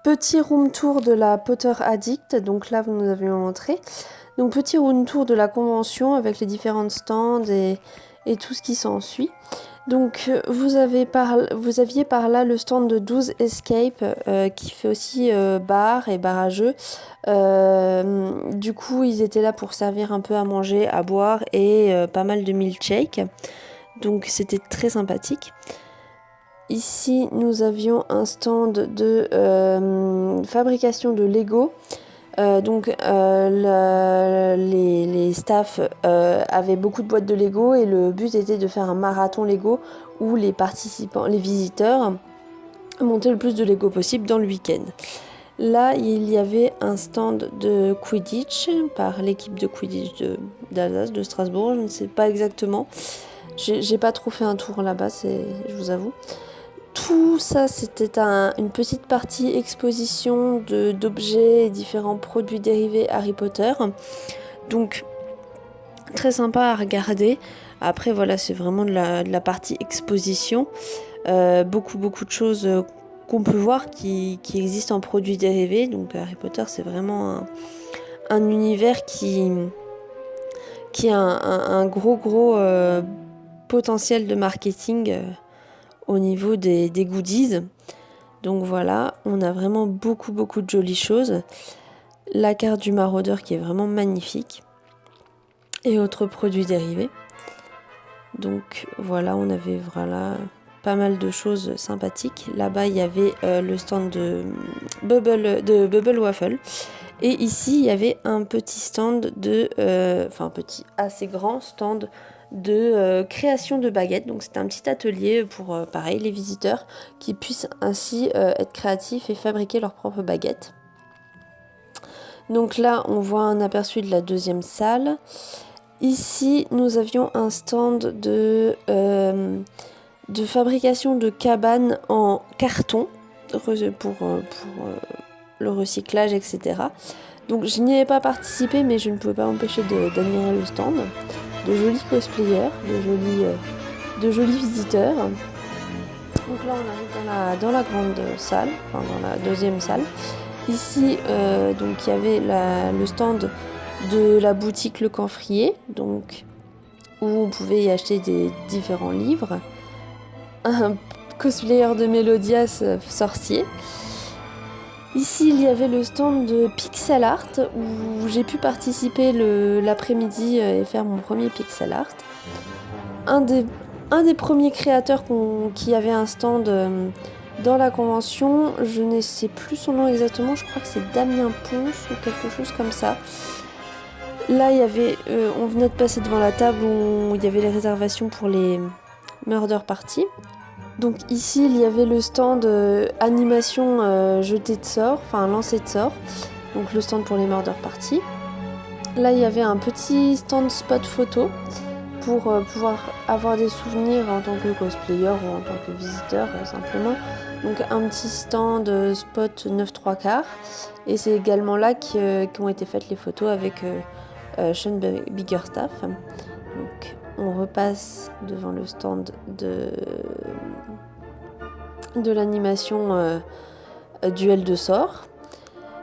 Petit room tour de la Potter Addict, donc là nous avions entré. Donc petit room tour de la convention avec les différentes stands et tout ce qui s'ensuit. Donc vous aviez par là le stand de 12 Escape qui fait aussi bar et bar à jeux. Du coup ils étaient là pour servir un peu à manger, à boire et pas mal de milkshakes. Donc c'était très sympathique. Ici, nous avions un stand de fabrication de Lego. Les staffs avaient beaucoup de boîtes de Lego et le but était de faire un marathon Lego où les participants, les visiteurs, montaient le plus de Lego possible dans le week-end. Là, il y avait un stand de Quidditch par l'équipe de Quidditch d'Alsace, de Strasbourg, je ne sais pas exactement. J'ai pas trop fait un tour là-bas, je vous avoue. Tout ça, c'était une petite partie exposition d'objets et différents produits dérivés Harry Potter. Donc, très sympa à regarder. Après, voilà, c'est vraiment de la partie exposition. Beaucoup de choses qu'on peut voir qui existent en produits dérivés. Donc, Harry Potter, c'est vraiment un univers qui a un gros potentiel de marketing au niveau des goodies. Donc voilà, on a vraiment beaucoup de jolies choses. La carte du maraudeur qui est vraiment magnifique. Et autres produits dérivés. Donc voilà, on avait pas mal de choses sympathiques. Là-bas, il y avait le stand de Bubble Waffle. Et ici, il y avait un petit stand assez grand stand de création de baguettes. Donc c'était un petit atelier pour, pareil, les visiteurs qui puissent ainsi être créatifs et fabriquer leurs propres baguettes. Donc là, on voit un aperçu de la deuxième salle. Ici, nous avions un stand de fabrication de cabanes en carton pour le recyclage, etc. Donc je n'y ai pas participé, mais je ne pouvais pas m'empêcher d'admirer le stand. De jolis cosplayers, de jolis visiteurs. Donc là, on arrive dans la grande salle, enfin dans la deuxième salle. Ici, donc il y avait le stand de la boutique Le Camphrier, donc où on pouvait y acheter des différents livres. Un cosplayer de Mélodias sorcier. Ici, il y avait le stand de pixel art où j'ai pu participer l'après-midi et faire mon premier pixel art. Un des premiers créateurs qui avait un stand dans la convention, je ne sais plus son nom exactement, je crois que c'est Damien Ponce ou quelque chose comme ça. Là, il y avait, on venait de passer devant la table où il y avait les réservations pour les Murder Party. Donc ici, il y avait le stand animation jeté de sorts, enfin lancer de sorts. Donc le stand pour les Murder Party. Là, il y avait un petit stand spot photo pour pouvoir avoir des souvenirs en tant que cosplayer ou en tant que visiteur simplement. Donc un petit stand spot 9 3 quarts. Et c'est également là qu'ont été faites les photos avec Sean Biggerstaff. Donc on repasse devant le stand de l'animation duel de sorts.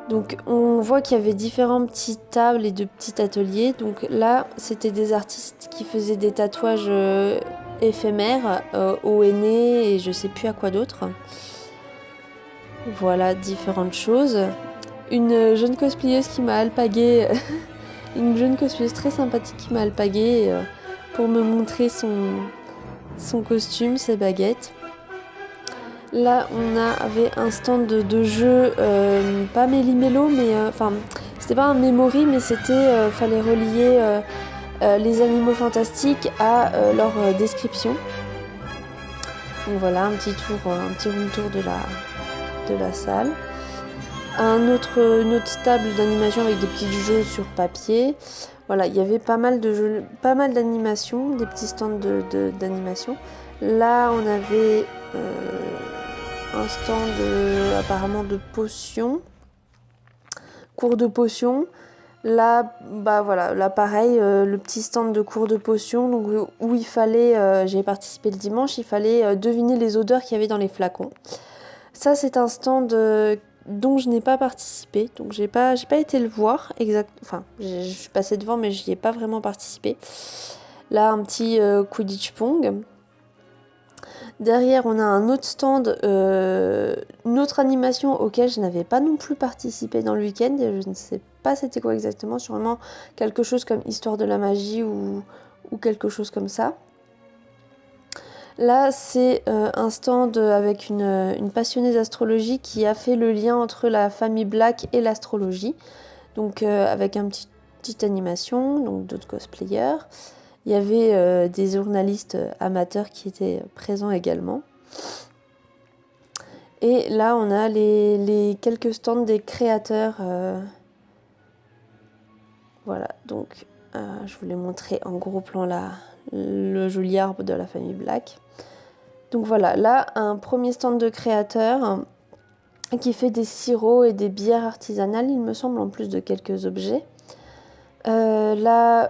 Donc on voit qu'il y avait différentes petites tables et de petits ateliers. Donc là, c'était des artistes qui faisaient des tatouages éphémères au henné et je sais plus à quoi d'autre. Voilà, différentes choses. Une jeune cosplayeuse qui m'a alpagué, une jeune cosplayeuse très sympathique qui m'a alpagué pour me montrer son costume, ses baguettes. Là, on avait un stand de jeu, pas Méli-Mélo, mais c'était pas un memory, mais c'était fallait relier les animaux fantastiques à leur description. Donc voilà, un petit room tour de la salle. Une autre table d'animation avec des petits jeux sur papier. Voilà, il y avait pas mal de jeux, pas mal d'animations, des petits stands d'animation. Là, on avait un stand apparemment de potions, cours de potions. Là, là pareil, le petit stand de cours de potions, donc, où il fallait, j'ai participé le dimanche, il fallait deviner les odeurs qu'il y avait dans les flacons. Ça, c'est un stand dont je n'ai pas participé. Donc j'ai pas été le voir enfin je suis passée devant mais j'y ai pas vraiment participé. Là un petit Quidditch Pong. Derrière on a un autre stand, une autre animation auquel je n'avais pas non plus participé dans le week-end. Je ne sais pas c'était quoi exactement, sûrement quelque chose comme Histoire de la magie ou quelque chose comme ça. Là, c'est un stand avec une passionnée d'astrologie qui a fait le lien entre la famille Black et l'astrologie. Donc avec une petite animation, donc d'autres cosplayers. Il y avait des journalistes amateurs qui étaient présents également. Et là, on a les quelques stands des créateurs. Voilà, donc je voulais montrer en gros plan là le joli arbre de la famille Black. Donc voilà, là, un premier stand de créateur qui fait des sirops et des bières artisanales, il me semble, en plus de quelques objets. Là,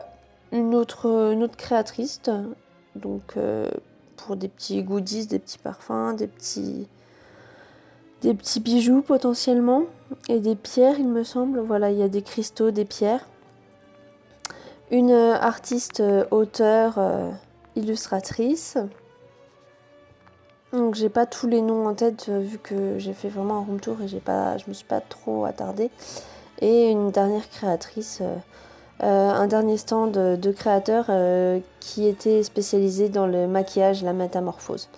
une autre créatrice, donc pour des petits goodies, des petits parfums, des petits bijoux potentiellement, et des pierres, il me semble. Voilà, il y a des cristaux, des pierres. Une artiste, auteure, illustratrice. Donc j'ai pas tous les noms en tête vu que j'ai fait vraiment un room tour et je me suis pas trop attardée. Et une dernière créatrice, un dernier stand de créateurs qui était spécialisé dans le maquillage, la métamorphose.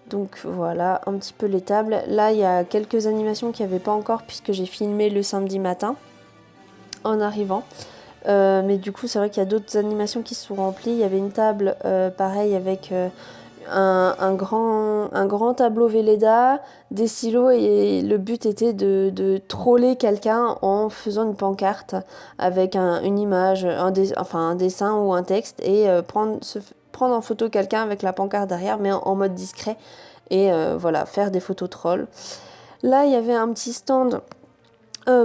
Donc voilà un petit peu les tables. Là il y a quelques animations qu'il n'y avait pas encore puisque j'ai filmé le samedi matin en arrivant. Mais du coup c'est vrai qu'il y a d'autres animations qui se sont remplies. Il y avait une table pareil avec un grand tableau Velleda, des stylos et le but était de troller quelqu'un en faisant une pancarte avec une image, un dessin ou un texte et prendre en photo quelqu'un avec la pancarte derrière mais en mode discret et voilà, faire des photos trolls. Là il y avait un petit stand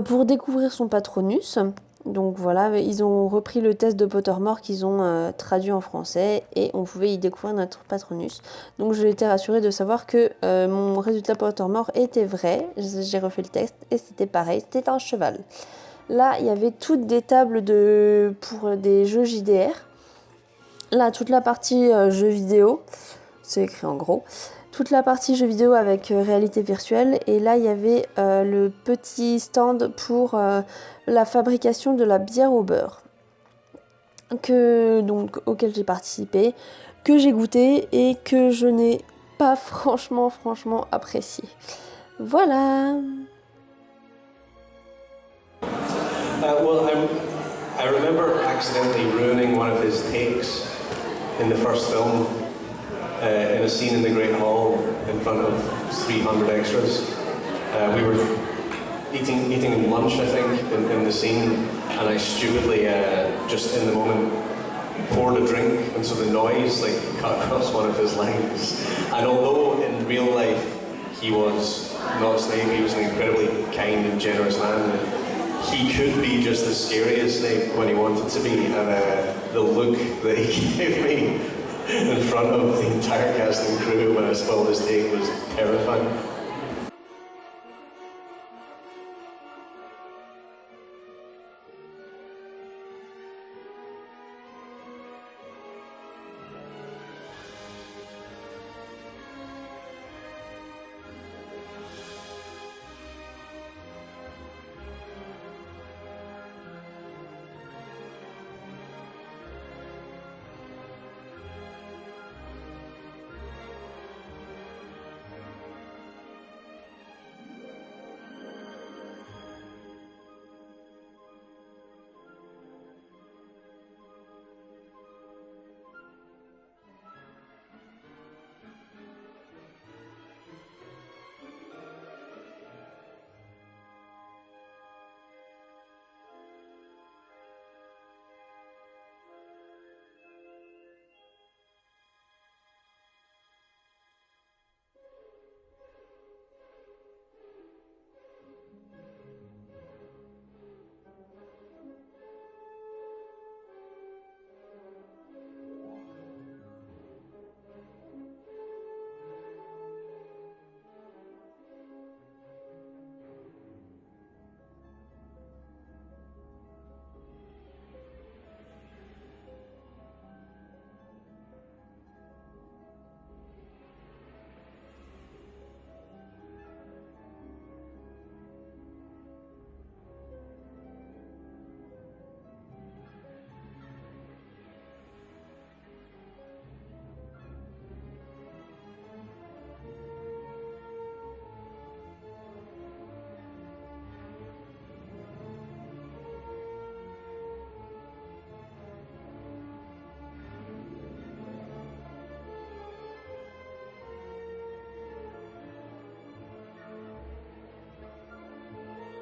pour découvrir son Patronus. Donc voilà, ils ont repris le test de Pottermore qu'ils ont traduit en français et on pouvait y découvrir notre Patronus. Donc j'ai été rassurée de savoir que mon résultat Pottermore était vrai. J'ai refait le test et c'était pareil, c'était un cheval. Là, il y avait toutes des tables pour des jeux JDR. Là, toute la partie jeux vidéo, c'est écrit en gros. Toute la partie jeux vidéo avec réalité virtuelle et là il y avait le petit stand pour la fabrication de la bière au beurre auquel j'ai participé, que j'ai goûté et que je n'ai pas franchement apprécié. Voilà. I remember accidentally ruining one of his takes in the first film. In a scene in the Great Hall in front of 300 extras. We were eating lunch, I think, in the scene, and I stupidly, just in the moment, poured a drink, and so the noise cut across one of his lines. And although in real life he was not Snape, he was an incredibly kind and generous man, he could be just as scary as Snape when he wanted to be, and the look that he gave me in front of the entire cast and crew when I spoiled his take was terrifying.